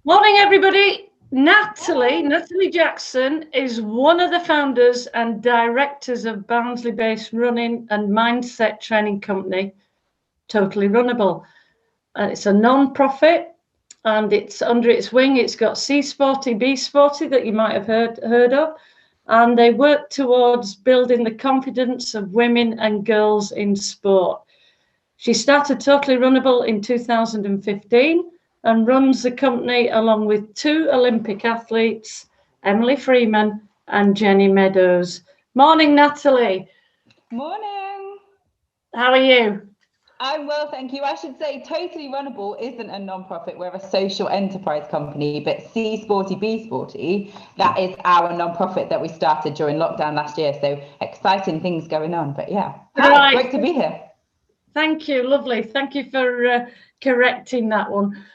Morning, everybody. Natalie Jackson is one of the founders and directors of Barnsley-based running and mindset training company, Totally Runable. It's a non-profit, and it's under its wing. It's got C Sporty, B Sporty that you might have heard of, and they work towards building the confidence of women and girls in sport. She started Totally Runable in 2015 and runs the company along with two Olympic athletes, Emily Freeman and Jenny Meadows. Morning, Natalie. Morning. How are you? I'm well, thank you. I should say Totally Runnable isn't a non-profit. We're a social enterprise company, but C Sporty, B Sporty, that is our non-profit that we started during lockdown last year. So exciting things going on. But yeah, hi, great to be here. Thank you, lovely. Thank you for correcting that one.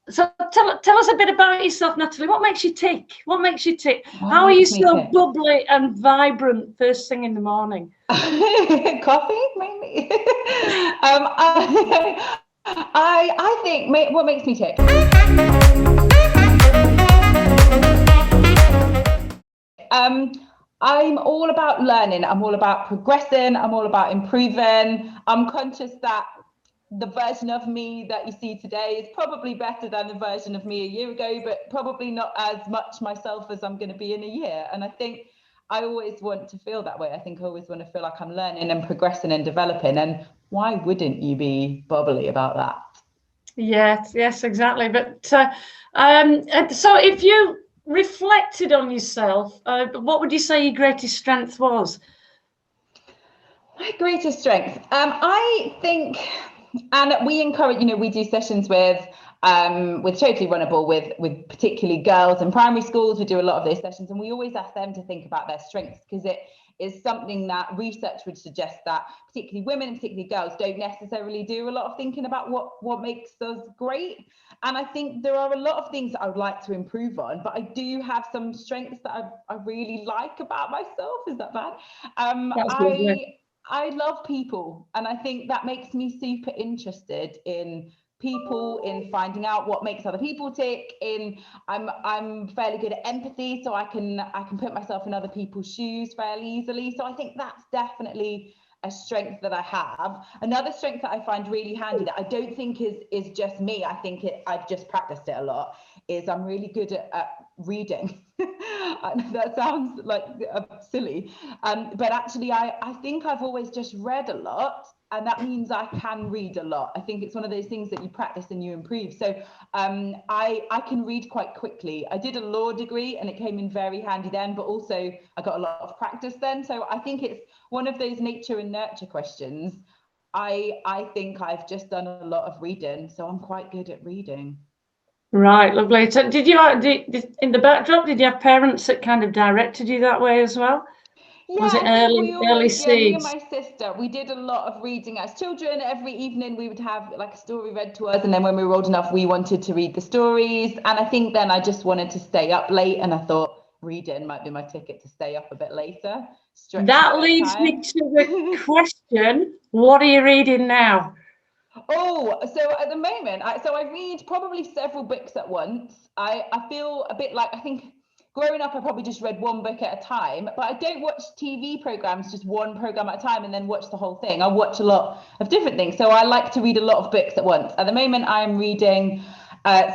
So tell us a bit about yourself, Natalie. What makes you tick? What makes you tick? How are you so bubbly and vibrant first thing in the morning? Coffee, mainly. I think what makes me tick. I'm all about learning. I'm all about progressing. I'm all about improving. I'm conscious that the version of me that you see today is probably better than the version of me a year ago, but probably not as much myself as I'm going to be in a year. And I think I always want to feel that way. I think I always want to feel like I'm learning and progressing and developing. And why wouldn't you be bubbly about that? Yes, exactly. But so if you reflected on yourself, what would you say your greatest strength was? My greatest strength, I think, and we encourage, we do sessions with Totally Runnable with particularly girls in primary schools. We do a lot of those sessions, and we always ask them to think about their strengths, because it is something that research would suggest that particularly women and particularly girls don't necessarily do a lot of thinking about what makes us great. And I think there are a lot of things that I would like to improve on, but I do have some strengths that I really like about myself. Is that bad? I love people, and I think that makes me super interested in people, in finding out what makes other people tick. I'm fairly good at empathy, so I can put myself in other people's shoes fairly easily. So I think that's definitely a strength that I have. Another strength that I find really handy that I don't think is just me, I think I've just practiced it a lot, is I'm really good at reading. That sounds like silly, but actually I think I've always just read a lot, and that means I can read a lot. I think it's one of those things that you practice and you improve. So I can read quite quickly. I did a law degree and it came in very handy then, but also I got a lot of practice then. So I think it's one of those nature and nurture questions. I think I've just done a lot of reading, so I'm quite good at reading. Right, lovely. So did you in the backdrop, did you have parents that kind of directed you that way as well? Yeah, was it early seeds? Yeah, me and my sister, we did a lot of reading as children. Every evening we would have like a story read to us, and then when we were old enough, we wanted to read the stories. And I think then I just wanted to stay up late, and I thought reading might be my ticket to stay up a bit later. That leads me to the question, what are you reading now? Oh, so at the moment, I read probably several books at once. I feel a bit like, I think growing up, I probably just read one book at a time, but I don't watch TV programs, just one program at a time and then watch the whole thing. I watch a lot of different things. So I like to read a lot of books at once. At the moment, I'm reading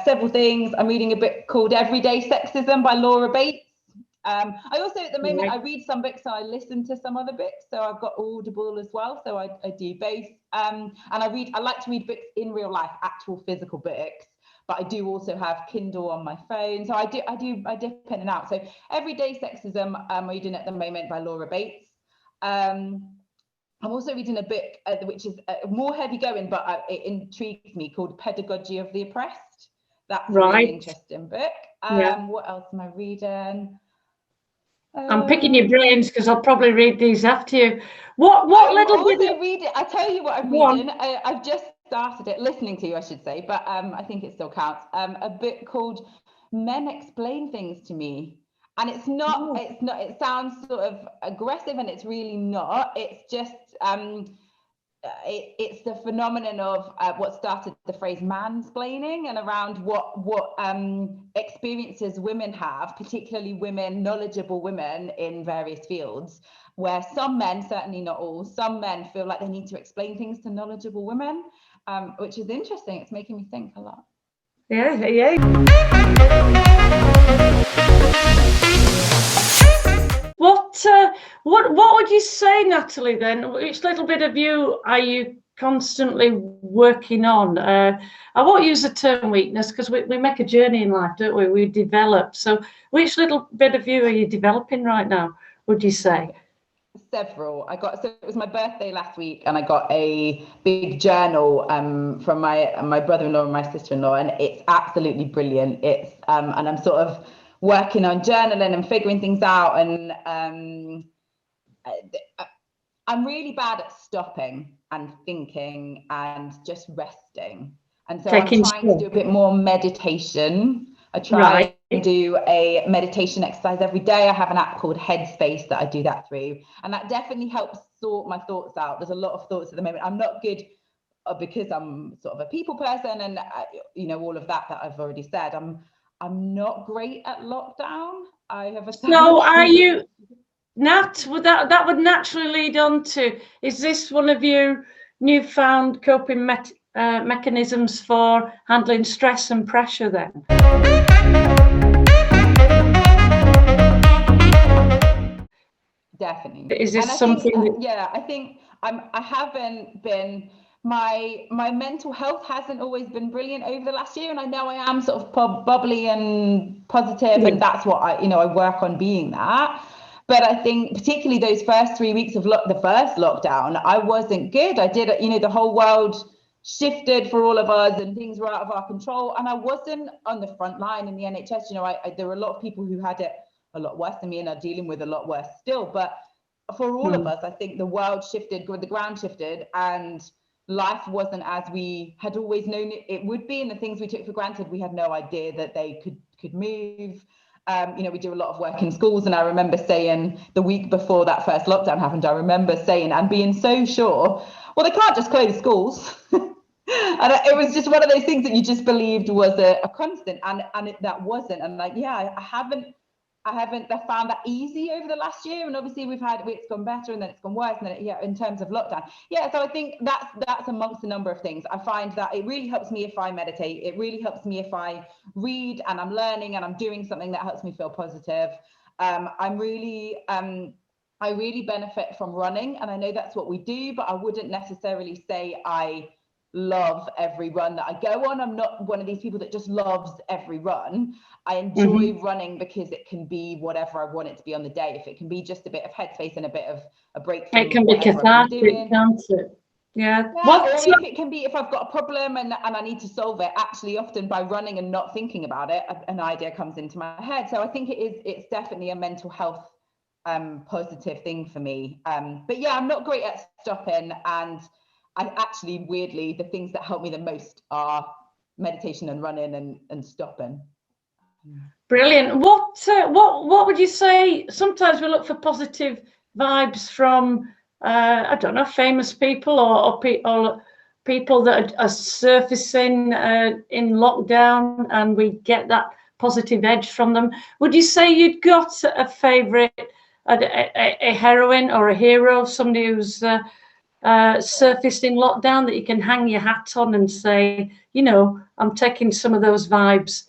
several things. I'm reading a book called Everyday Sexism by Laura Bates. I also, at the moment, I read some books, so I listen to some other books. So I've got Audible as well, so I do both. And I like to read books in real life, actual physical books. But I do also have Kindle on my phone, so I dip in and out. So Everyday Sexism, I'm reading at the moment by Laura Bates. I'm also reading a book which is more heavy going, but it intrigues me, called Pedagogy of the Oppressed. That's a really interesting book. What else am I reading? I'm picking your brains because I'll probably read these after you. What little bit of... read it? I tell you what I'm reading. I've just started it, listening to you, I should say, but I think it still counts. A book called Men Explain Things to Me. And it's not, it sounds sort of aggressive, and it's really not. It's just it's the phenomenon of what started the phrase mansplaining, and around what experiences women have, particularly women, knowledgeable women in various fields, where some men, certainly not all, some men feel like they need to explain things to knowledgeable women, which is interesting. It's making me think a lot. Yeah. What would you say, Natalie, then? Which little bit of you are you constantly working on? I won't use the term weakness, because we make a journey in life, don't we? We develop. So which little bit of you are you developing right now, would you say? Several. So it was my birthday last week, and I got a big journal from my brother-in-law and my sister-in-law, and it's absolutely brilliant. It's and I'm sort of working on journaling and figuring things out, and I'm really bad at stopping and thinking and just resting, and so I'm trying to do a bit more meditation. I try and do a meditation exercise every day. I have an app called Headspace that I do that through, and that definitely helps sort my thoughts out. There's a lot of thoughts at the moment. I'm not good because I'm sort of a people person, and all of that I've already said. I'm not great at lockdown. I have a So are you, Nat? That would naturally lead on to, is this one of your newfound coping mechanisms for handling stress and pressure then? Definitely. Is this something? I think I haven't been. My mental health hasn't always been brilliant over the last year, and I know I am sort of bubbly and positive, and that's what I work on being that. But I think particularly those first 3 weeks of the first lockdown, I wasn't good. I did, the whole world shifted for all of us, and things were out of our control, and I wasn't on the front line in the NHS. There were a lot of people who had it a lot worse than me and are dealing with a lot worse still. But for all of us, I think the world shifted, the ground shifted, and life wasn't as we had always known it would be. And the things we took for granted, we had no idea that they could move. We do a lot of work in schools, and I remember saying the week before that first lockdown happened, I remember saying and being so sure, well, they can't just close schools. And it was just one of those things that you just believed was a constant, and that wasn't. And I haven't found that easy over the last year, and obviously it's gone better, and then it's gone worse, and then in terms of lockdown. So I think that's amongst a number of things. I find that it really helps me if I meditate. It really helps me if I read and I'm learning and I'm doing something that helps me feel positive. I really benefit from running, and I know that's what we do, but I wouldn't necessarily say I love every run that I go on. I'm not one of these people that just loves every run. I enjoy running because it can be whatever I want it to be on the day. If it can be just a bit of headspace and a bit of a break from it can be cathartic, can't it? Yeah. Or if it can be, if I've got a problem and I need to solve it, actually often by running and not thinking about it, an idea comes into my head. So I think it's definitely a mental health positive thing for me. But I'm not great at stopping, and I actually, weirdly, the things that help me the most are meditation and running and stopping. Brilliant. What would you say? Sometimes we look for positive vibes from I don't know, famous people or people that are surfacing in lockdown, and we get that positive edge from them. Would you say you'd got a favourite, a heroine or a hero, somebody who's surfaced in lockdown that you can hang your hat on and say, I'm taking some of those vibes?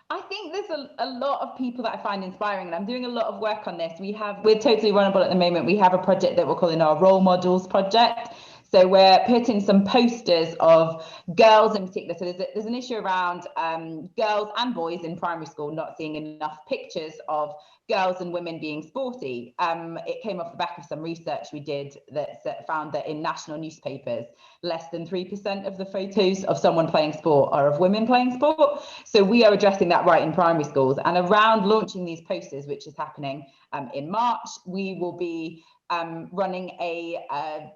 I think there's a lot of people that I find inspiring, and I'm doing a lot of work on this. We're totally Runable at the moment. We have a project that we're calling our Role Models Project. So we're putting some posters of girls in particular. So there's an issue around girls and boys in primary school not seeing enough pictures of girls and women being sporty. It came off the back of some research we did that found that in national newspapers, less than 3% of the photos of someone playing sport are of women playing sport. So we are addressing that right in primary schools. And around launching these posters, which is happening in March, we will be running a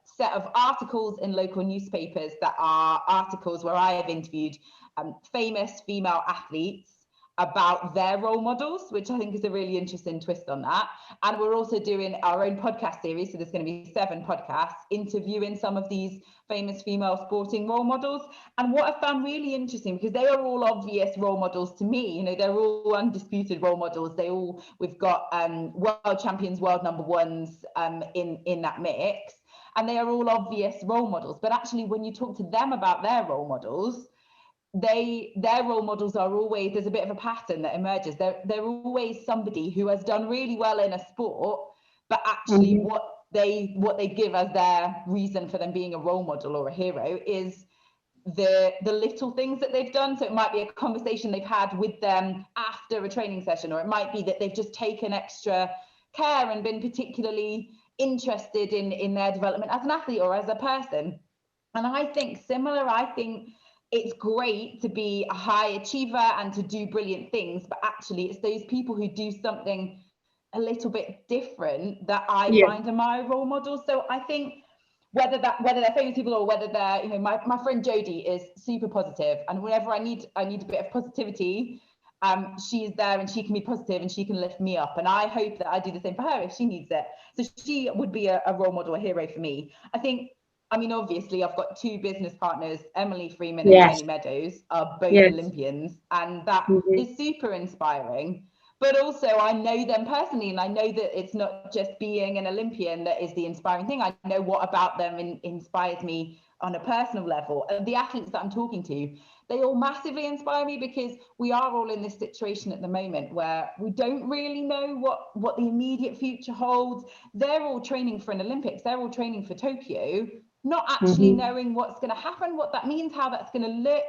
set of articles in local newspapers that are articles where I have interviewed famous female athletes about their role models, which I think is a really interesting twist on that. And we're also doing our own podcast series. So there's going to be 7 podcasts interviewing some of these famous female sporting role models. And what I found really interesting, because they are all obvious role models to me, you know, they're all undisputed role models. We've got world champions, world number ones in that mix. And they are all obvious role models. But actually, when you talk to them about their role models, their role models are always, there's a bit of a pattern that emerges. They're always somebody who has done really well in a sport, but actually what they give as their reason for them being a role model or a hero is the little things that they've done. So it might be a conversation they've had with them after a training session, or it might be that they've just taken extra care and been particularly interested in their development as an athlete or as a person. And I think it's great to be a high achiever and to do brilliant things, but actually it's those people who do something a little bit different that I find are my role models. So I think whether they're famous people or whether they're, you know, my friend Jodie is super positive, and whenever I need a bit of positivity, she's there and she can be positive and she can lift me up. And I hope that I do the same for her if she needs it. So she would be a role model, a hero for me. I mean, obviously, I've got 2 business partners, Emily Freeman and Jenny Meadows, are both Olympians, and that is super inspiring. But also, I know them personally, and I know that it's not just being an Olympian that is the inspiring thing. I know what about them inspires me on a personal level. And the athletes that I'm talking to, they all massively inspire me, because we are all in this situation at the moment where we don't really know what the immediate future holds. They're all training for an Olympics. They're all training for Tokyo, not actually knowing what's going to happen, what that means, how that's going to look,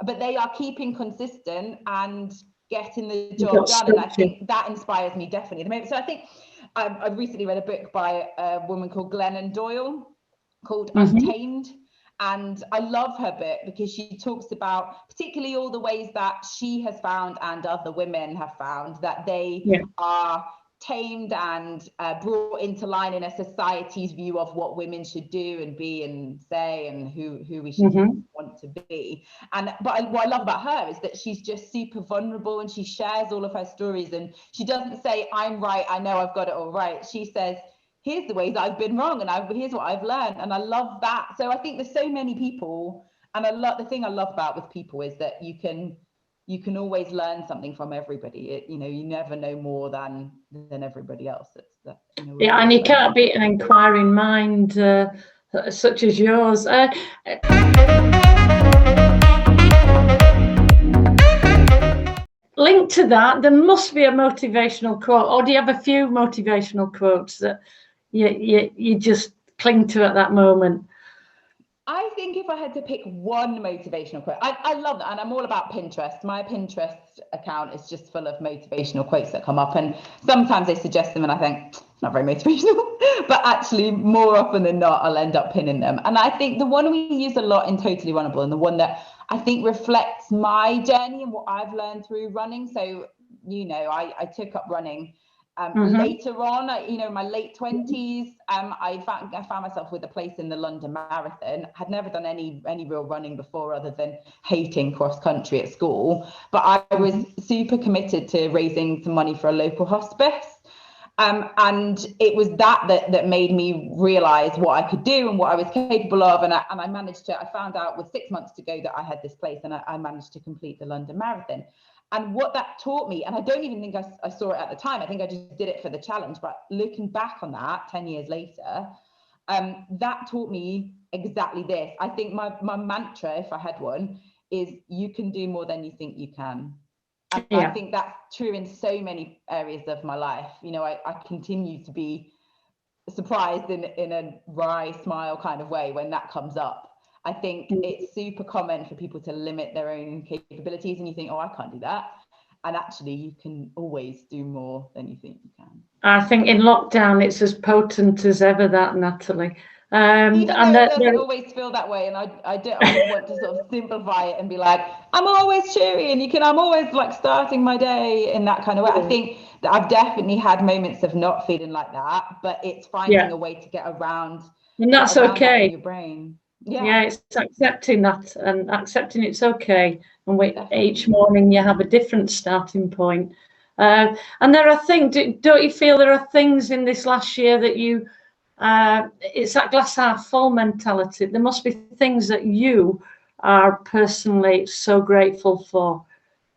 but they are keeping consistent and getting the job done. And I think that inspires me definitely at the moment. So I think I've recently read a book by a woman called Glennon Doyle called Untamed. And I love her book because she talks about particularly all the ways that she has found and other women have found that they are tamed and brought into line in a society's view of what women should do and be and say and who we should want to be. But what I love about her is that she's just super vulnerable, and she shares all of her stories, and she doesn't say, I'm right, I know I've got it all right. She says, here's the ways I've been wrong, and here's what I've learned. And I love that. So I think there's so many people, and the thing I love about with people is that you can always learn something from everybody. You know, you never know more than everybody else. And you can't beat an inquiring mind such as yours. Linked to that, there must be a motivational quote, or do you have a few motivational quotes that you just cling to at that moment? I think if I had to pick one motivational quote, I love that, and I'm all about Pinterest. My Pinterest account is just full of motivational quotes that come up, and sometimes they suggest them and I think it's not very motivational, but actually more often than not I'll end up pinning them. And I think the one we use a lot in Totally Runnable, and the one that I think reflects my journey and what I've learned through running. So, you know, I took up running later on, my late 20s. I found myself with a place in the London Marathon. Had never done any real running before, other than hating cross country at school. But I was super committed to raising some money for a local hospice. And it was that made me realize what I could do and what I was capable of. And I managed to, I found out with 6 months to go that I had this place, and I managed to complete the London Marathon. And what that taught me, and I don't even think I saw it at the time, I think I just did it for the challenge, but looking back on that 10 years later, that taught me exactly this. I think my mantra, if I had one, is you can do more than you think you can. I think that's true in so many areas of my life. You know, I continue to be surprised in a wry smile kind of way when that comes up. I think it's super common for people to limit their own capabilities, and you think, oh, I can't do that. And actually, you can always do more than you think you can. I think in lockdown, it's as potent as ever, that, Natalie. Even though it doesn't always feel that way, and I don't always want to sort of simplify it and be like, I'm always cheery, and I'm always like starting my day in that kind of way. I think that I've definitely had moments of not feeling like that, but it's finding a way to get around. And that's okay. In your brain. Yeah, it's accepting that and accepting it's okay. And each morning you have a different starting point. And there are things, don't you feel there are things in this last year that you, it's that glass half full mentality. There must be things that you are personally so grateful for.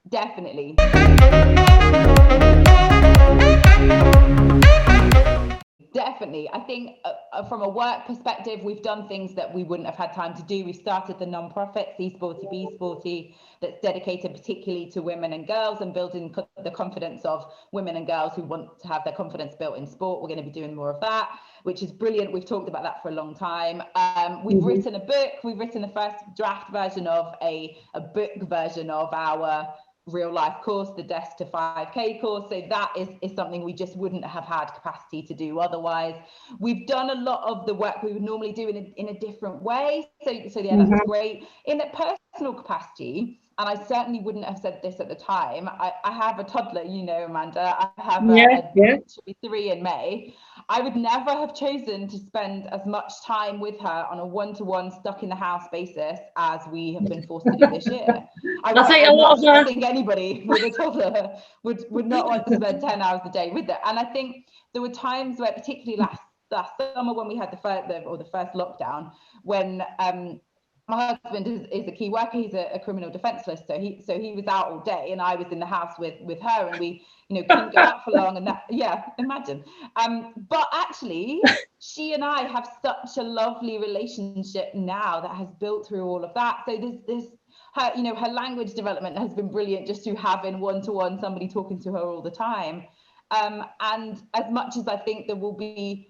Definitely. Definitely. I think from a work perspective, we've done things that we wouldn't have had time to do. We've started the non-profit C-Sporty, B-Sporty, that's dedicated particularly to women and girls and building the confidence of women and girls who want to have their confidence built in sport. We're going to be doing more of that, which is brilliant. We've talked about that for a long time. We've written a book. We've written the first draft version of a book version of our real life course, the Desk to 5K course. So that is something we just wouldn't have had capacity to do otherwise. We've done a lot of the work we would normally do in a different way. So yeah, that's great. In a personal capacity, and I certainly wouldn't have said this at the time, I have a toddler, you know, Amanda. I have she'll be 3 in May. I would never have chosen to spend as much time with her on a one-to-one stuck in the house basis as we have been forced to do this year. I think anybody with a toddler would not want to spend 10 hours a day with it. And I think there were times where, particularly last summer when we had the first lockdown, when my husband is a key worker. He's a criminal defence solicitor. So he was out all day, and I was in the house with her, and we, couldn't go out for long. And that, imagine. But actually, she and I have such a lovely relationship now that has built through all of that. So there's her, her language development has been brilliant just through having one-to-one somebody talking to her all the time. And as much as I think there will be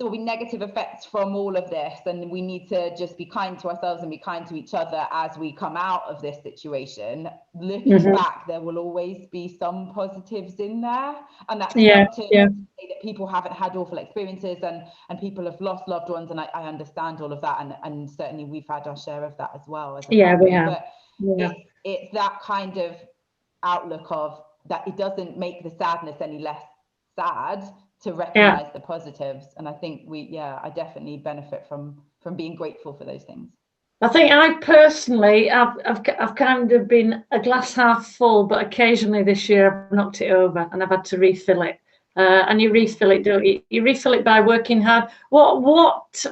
negative effects from all of this, and we need to just be kind to ourselves and be kind to each other as we come out of this situation. Looking back, there will always be some positives in there, and that's not to say that people haven't had awful experiences and people have lost loved ones, and I understand all of that, and certainly we've had our share of that as well as a family. We have. But it's that kind of outlook of that it doesn't make the sadness any less sad, to recognize the positives. And I think I definitely benefit from being grateful for those things. I think I personally, I've kind of been a glass half full, but occasionally this year I've knocked it over and I've had to refill it. And you refill it, don't you? You refill it by working hard. What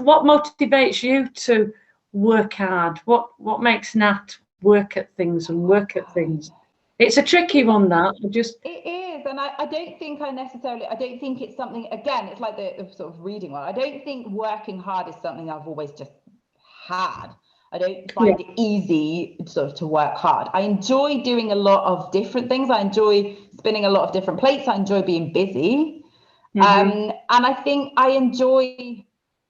motivates you to work hard? What makes Nat work at things and work at things? It's a tricky one, that. It is, and I don't think I don't think it's something, again, it's like the sort of reading one. I don't think working hard is something I've always just had. I don't find it easy sort of to work hard. I enjoy doing a lot of different things. I enjoy spinning a lot of different plates. I enjoy being busy. And I think I enjoy,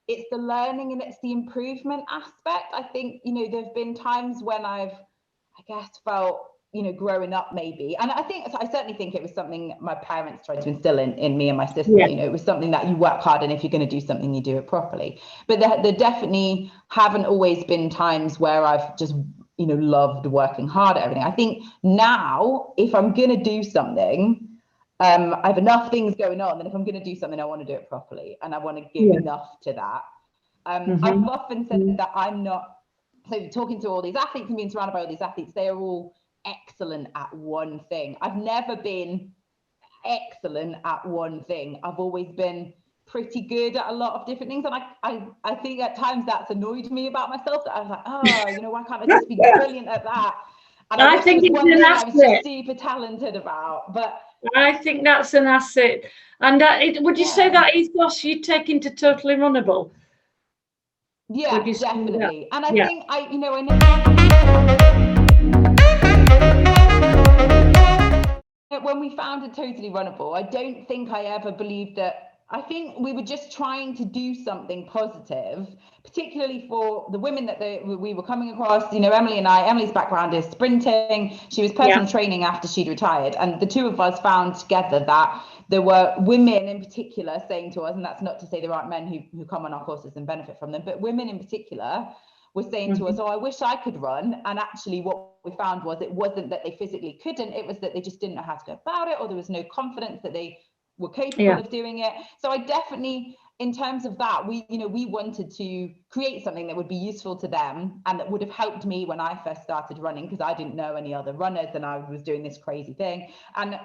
it's the learning and it's the improvement aspect. I think, there have been times when I've, felt, growing up maybe. And I certainly think it was something my parents tried to instill in me and my sister. It was something that you work hard, and if you're going to do something, you do it properly. But there definitely haven't always been times where I've just, loved working hard at everything. I think now, if I'm going to do something, I have enough things going on, and if I'm going to do something, I want to do it properly, and I want to give enough to that. I've often said that I'm not, so talking to all these athletes and being surrounded by all these athletes, they are all excellent at one thing. I've never been excellent at one thing. I've always been pretty good at a lot of different things, and I think at times that's annoyed me about myself, that I was like, why can't I just be brilliant at that? And I think it's one thing I was just super talented about. But I think that's an asset. And would you say that ethos you take into Totally Runable? Yeah, definitely. And I think I when we founded Totally Runable, I don't think I ever believed that. I think we were just trying to do something positive, particularly for the women that we were coming across. Emily's background is sprinting. She was personal training after she'd retired. And the two of us found together that there were women in particular saying to us, and that's not to say there aren't men who come on our courses and benefit from them, but women in particular were saying to us, I wish I could run. And actually what we found was it wasn't that they physically couldn't, it was that they just didn't know how to go about it, or there was no confidence that they were capable of doing it. So I definitely, in terms of that, we wanted to create something that would be useful to them and that would have helped me when I first started running, because I didn't know any other runners and I was doing this crazy thing. And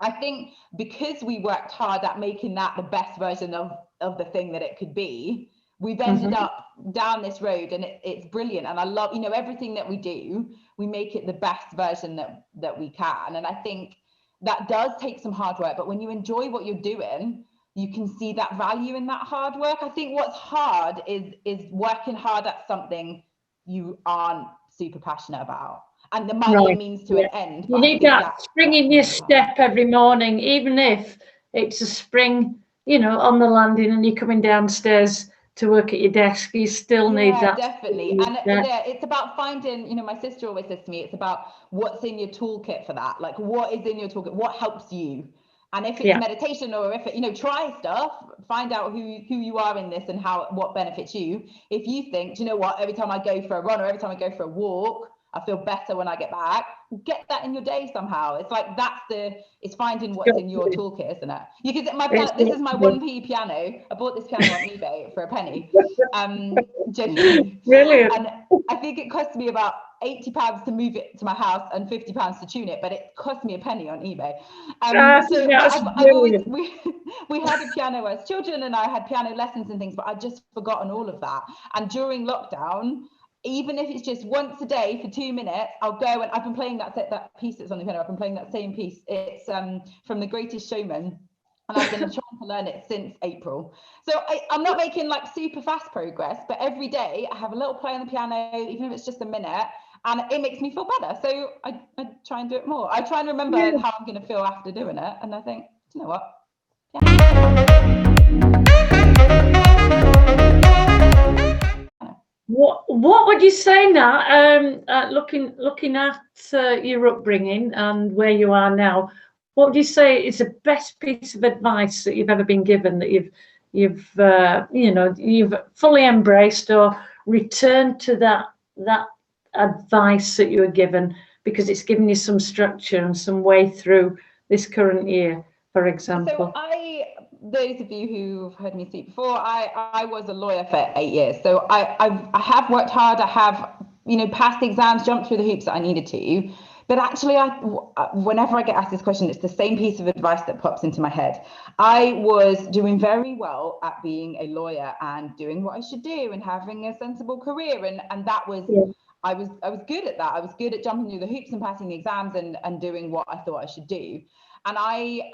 I think because we worked hard at making that the best version of the thing that it could be, we've ended up down this road, and it's brilliant. And I love, everything that we do, we make it the best version that we can. And I think that does take some hard work, but when you enjoy what you're doing, you can see that value in that hard work. I think what's hard is working hard at something you aren't super passionate about. And there might be a means to an end. You need that spring in your step every morning, even if it's a spring, on the landing and you're coming downstairs to work at your desk, you still need that. Definitely. And it's about finding, my sister always says to me, it's about what's in your toolkit for that. Like, what is in your toolkit? What helps you? And if it's meditation, or if it, try stuff, find out who you are in this and what benefits you. If you think, do you know what, every time I go for a run or every time I go for a walk, I feel better when I get back, get that in your day somehow. It's like, it's finding what's in your toolkit, isn't it? This is my 1p piano. I bought this piano on eBay for a penny. Genuinely. Brilliant. And I think it cost me about £80 to move it to my house and £50 to tune it, but it cost me a penny on eBay. We had a piano as children, and I had piano lessons and things, but I'd just forgotten all of that. And during lockdown, even if it's just once a day for 2 minutes, I'll go, and I've been playing that piece that's on the piano. I've been playing that same piece. It's from The Greatest Showman, and I've been trying to learn it since April. So I'm not making like super fast progress, but every day I have a little play on the piano, even if it's just a minute, and it makes me feel better. So I try and do it more. I try and remember how I'm going to feel after doing it, and I think, you know what? What would you say now, looking at your upbringing and where you are now, what would you say is the best piece of advice that you've ever been given, that you've fully embraced, or returned to that advice that you were given because it's given you some structure and some way through this current year, for example? So those of you who've heard me speak before, I was a lawyer for 8 years. So I have worked hard. I have, passed the exams, jumped through the hoops that I needed to. But actually, whenever I get asked this question, it's the same piece of advice that pops into my head. I was doing very well at being a lawyer and doing what I should do and having a sensible career. And that was, I was good at that. I was good at jumping through the hoops and passing the exams and doing what I thought I should do. And I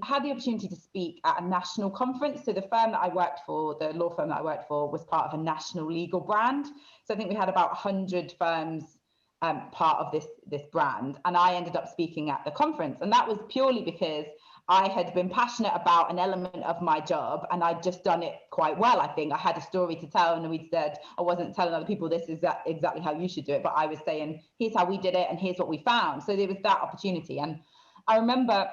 had the opportunity to speak at a national conference. So the firm that I worked for, the law firm that I worked for, was part of a national legal brand. So I think we had about 100 firms part of this brand. And I ended up speaking at the conference. And that was purely because I had been passionate about an element of my job, and I'd just done it quite well. I think I had a story to tell, and we'd said, I wasn't telling other people this is exactly how you should do it, but I was saying, here's how we did it and here's what we found. So there was that opportunity. And I remember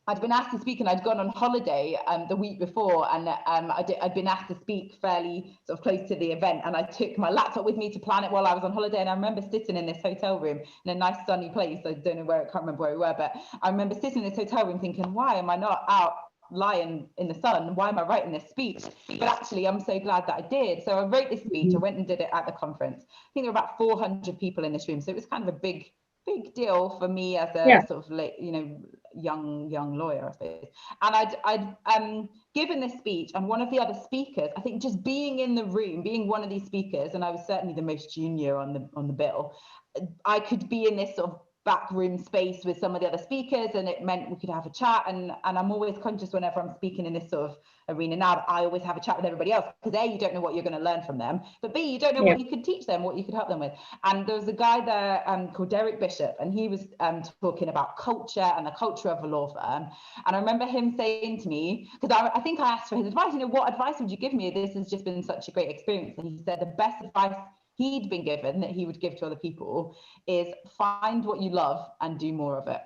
I'd been asked to speak, and I'd gone on holiday the week before, and I'd been asked to speak fairly sort of close to the event, and I took my laptop with me to plan it while I was on holiday. And I remember sitting in this hotel room in a nice sunny place. I don't know where, I can't remember where we were, but I remember sitting in this hotel room thinking, why am I not out lying in the sun? Why am I writing this speech? But actually, I'm so glad that I did. So I wrote this speech. I went and did it at the conference. I think there were about 400 people in this room, so it was kind of a big deal for me as a sort of late, young lawyer, I suppose. And I'd given this speech, and one of the other speakers, I think just being in the room, being one of these speakers, and I was certainly the most junior on the bill, I could be in this sort of back room space with some of the other speakers, and it meant we could have a chat. And I'm always conscious whenever I'm speaking in this sort of arena now that I always have a chat with everybody else, because A, you don't know what you're going to learn from them, but B, you don't know what you could teach them, what you could help them with. And there was a guy there called Derek Bishop, and he was talking about culture and the culture of a law firm. And I remember him saying to me, because I think I asked for his advice, what advice would you give me? This has just been such a great experience. And he said the best advice he'd been given that he would give to other people is find what you love and do more of it.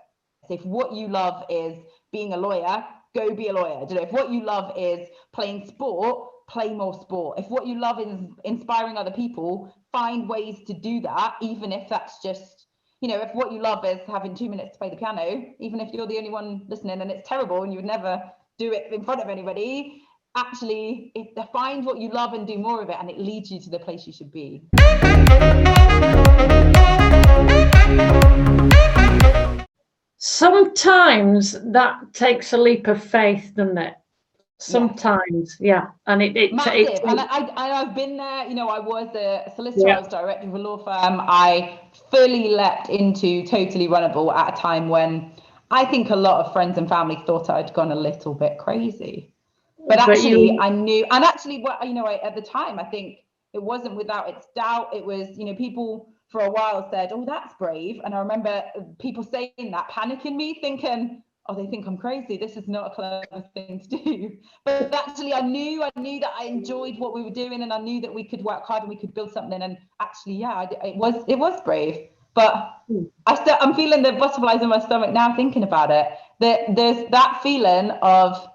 So if what you love is being a lawyer, go be a lawyer. If what you love is playing sport, play more sport. If what you love is inspiring other people, find ways to do that, even if that's just, if what you love is having 2 minutes to play the piano, even if you're the only one listening and it's terrible and you would never do it in front of anybody, actually find what you love and do more of it, and it leads you to the place you should be. Sometimes that takes a leap of faith, doesn't it? Sometimes, yeah. And massive. And I've been there. You know, I was a solicitor, I was director of a law firm. I fully leapt into totally Runable at a time when I think a lot of friends and family thought I'd gone a little bit crazy. But actually, I knew, and actually, what, you know, at the time, I think it wasn't without its doubt. It was, you know, people for a while said, "Oh, that's brave," and I remember people saying that, panicking me, thinking, "Oh, they think I'm crazy. This is not a clever thing to do." But actually, I knew that I enjoyed what we were doing, and I knew that we could work hard and we could build something. And actually, yeah, it was brave. But I'm feeling the butterflies in my stomach now thinking about it. There's that feeling of,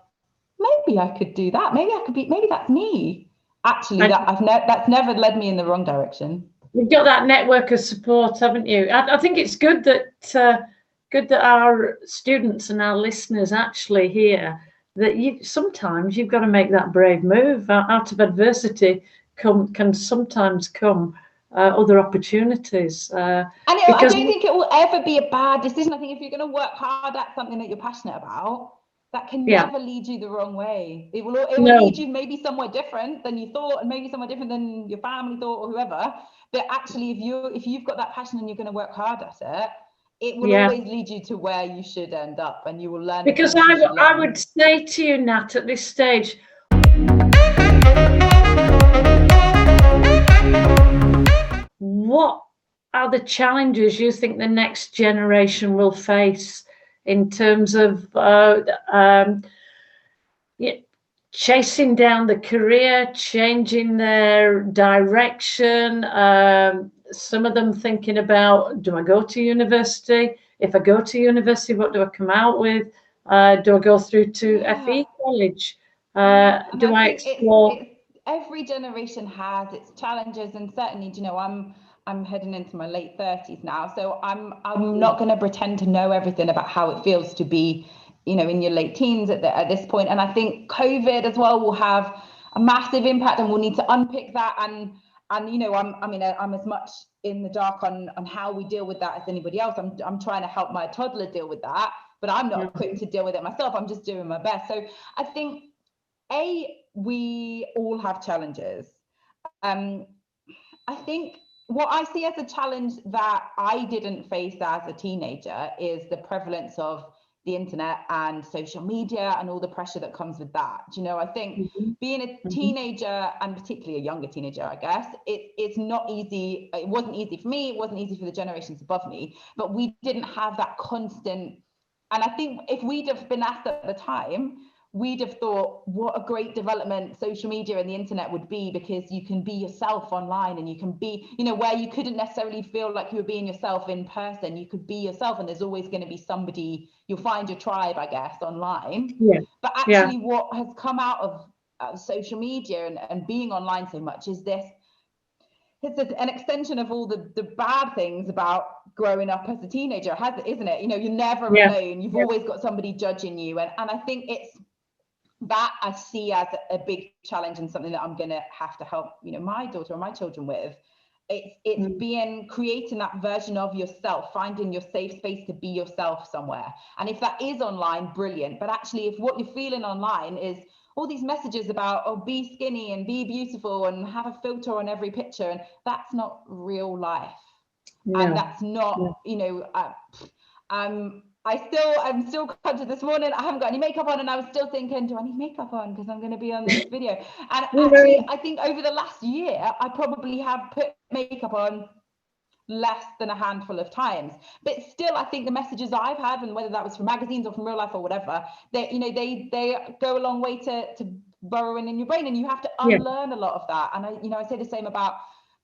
maybe I could do that. Maybe I could be. Maybe that's me. Actually, that's never led me in the wrong direction. You've got that network of support, haven't you? I think it's good that our students and our listeners actually hear that sometimes you've got to make that brave move. Out of adversity can sometimes come other opportunities. And I don't think it will ever be a bad decision. I think if you're going to work hard at something that you're passionate about, that can never lead you the wrong way. It will lead you maybe somewhere different than you thought, and maybe somewhere different than your family thought or whoever. But actually, if you've got that passion and you're going to work hard at it, it will always lead you to where you should end up, and you will learn. Because I would say to you, Nat, at this stage, what are the challenges you think the next generation will face in terms of chasing down the career, changing their direction? Some of them thinking about, do I go to university? If I go to university, what do I come out with? Do I go through to FE college? Do I explore? Every generation has its challenges, and certainly, you know, I'm heading into my late 30s now, so I'm not going to pretend to know everything about how it feels to be, you know, in your late teens at this point. And I think COVID as well will have a massive impact, and we'll need to unpick that. And you know, I'm as much in the dark on how we deal with that as anybody else. I'm trying to help my toddler deal with that, but I'm not equipped to deal with it myself. I'm just doing my best. So I think we all have challenges. I think what I see as a challenge that I didn't face as a teenager is the prevalence of the internet and social media and all the pressure that comes with that. You know, I think being a teenager, and particularly a younger teenager, I guess, it's not easy. It wasn't easy for me. It wasn't easy for the generations above me, but we didn't have that constant. And I think if we'd have been asked at the time, we'd have thought what a great development social media and the internet would be, because you can be yourself online, and you can be, you know, where you couldn't necessarily feel like you were being yourself in person, you could be yourself, and there's always going to be somebody, you'll find your tribe, I guess, online. But actually what has come out of social media and being online so much is it's an extension of all the bad things about growing up as a teenager, isn't it? You know, you're never alone, you've always got somebody judging you, and I think it's that I see as a big challenge, and something that I'm going to have to help, you know, my daughter or my children with. It's creating that version of yourself, finding your safe space to be yourself somewhere. And if that is online, brilliant. But actually, if what you're feeling online is all these messages about, oh, be skinny and be beautiful and have a filter on every picture, and that's not real life. And that's not, you know, I'm still conscious this morning. I haven't got any makeup on, and I was still thinking, do I need makeup on because I'm going to be on this video? And actually, I think over the last year, I probably have put makeup on less than a handful of times. But still, I think the messages I've had, and whether that was from magazines or from real life or whatever, they, you know, they go a long way to burrowing in your brain, and you have to unlearn a lot of that. And I say the same about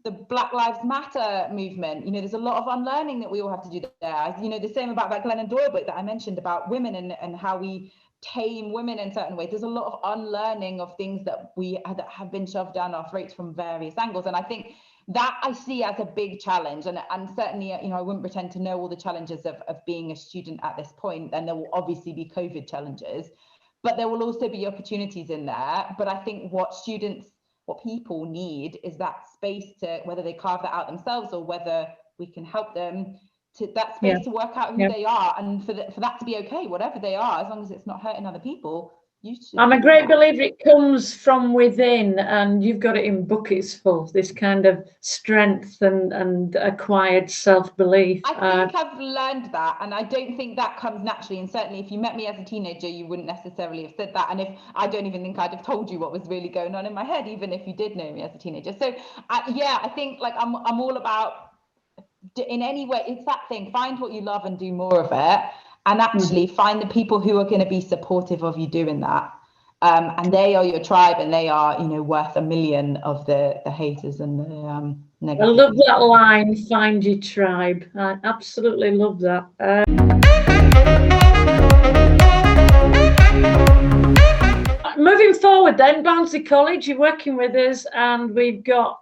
the Black Lives Matter movement. You know, there's a lot of unlearning that we all have to do there. You know, the same about that Glennon Doyle book that I mentioned about women and how we tame women in certain ways. There's a lot of unlearning of things that have been shoved down our throats from various angles. And I think that I see as a big challenge. And certainly, you know, I wouldn't pretend to know all the challenges of being a student at this point. And there will obviously be COVID challenges. but there will also be opportunities in there. But I think what people need is that space to, whether they carve that out themselves or whether we can help them, to that space to work out who they are, and for that to be okay, whatever they are, as long as it's not hurting other people. I'm a great believer it comes from within, and you've got it in buckets full, this kind of strength and acquired self-belief. I think I've learned that, and I don't think that comes naturally. And certainly if you met me as a teenager, you wouldn't necessarily have said that. And if I don't even think I'd have told you what was really going on in my head, even if you did know me as a teenager. So I think like I'm all about, in any way, it's that thing, find what you love and do more of it, and actually find the people who are going to be supportive of you doing that. And they are your tribe, and they are, worth a million of the haters and the negative. I love that line, find your tribe. I absolutely love that. Moving forward then, Bouncy College, you're working with us, and we've got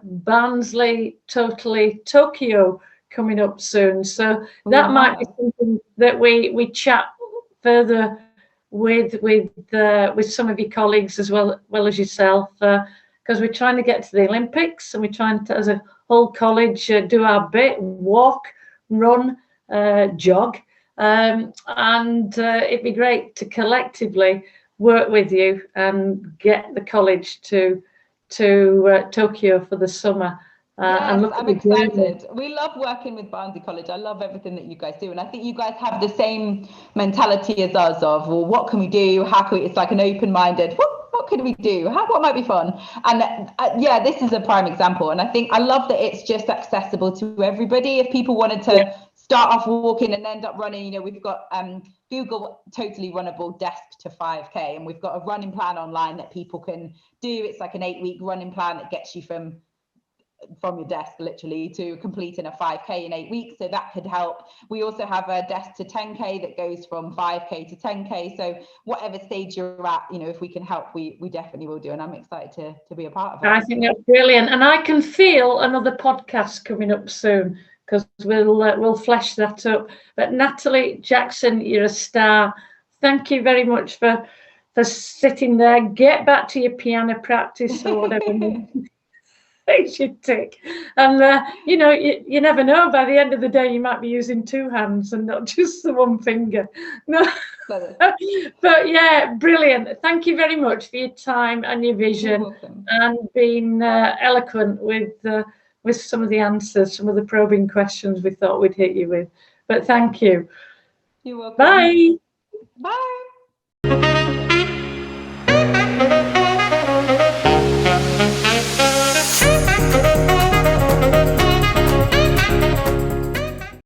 Barnsley Totally Tokyo coming up soon. So that might be something that we chat further with some of your colleagues as well as yourself, because we're trying to get to the Olympics, and we're trying to, as a whole college, do our bit, walk, run, jog, and it'd be great to collectively work with you and get the college to Tokyo for the summer. Yes, I'm excited. We love working with Bouncy College. I love everything that you guys do, and I think you guys have the same mentality as us of, well, what can we do? How can we? It's like an open-minded. What could we do? What might be fun? And this is a prime example. And I think I love that it's just accessible to everybody. If people wanted to start off walking and end up running, we've got Google Totally Runnable Desk to 5K, and we've got a running plan online that people can do. It's like an 8-week running plan that gets you from your desk literally to completing a 5K in 8 weeks. So that could help. We also have a desk to 10K that goes from 5K to 10K. So whatever stage you're at, if we can help, we definitely will do. And I'm excited to be a part of it. I think that's brilliant. And I can feel another podcast coming up soon, because we'll flesh that up. But Natalie Jackson, you're a star. Thank you very much for sitting there. Get back to your piano practice or whatever. Should tick. And you never know, by the end of the day you might be using 2 hands and not just the 1 finger. No. But yeah, brilliant. Thank you very much for your time and your vision, and being eloquent with some of the answers, some of the probing questions we thought we'd hit you with. But thank you. You're welcome. Bye. Bye.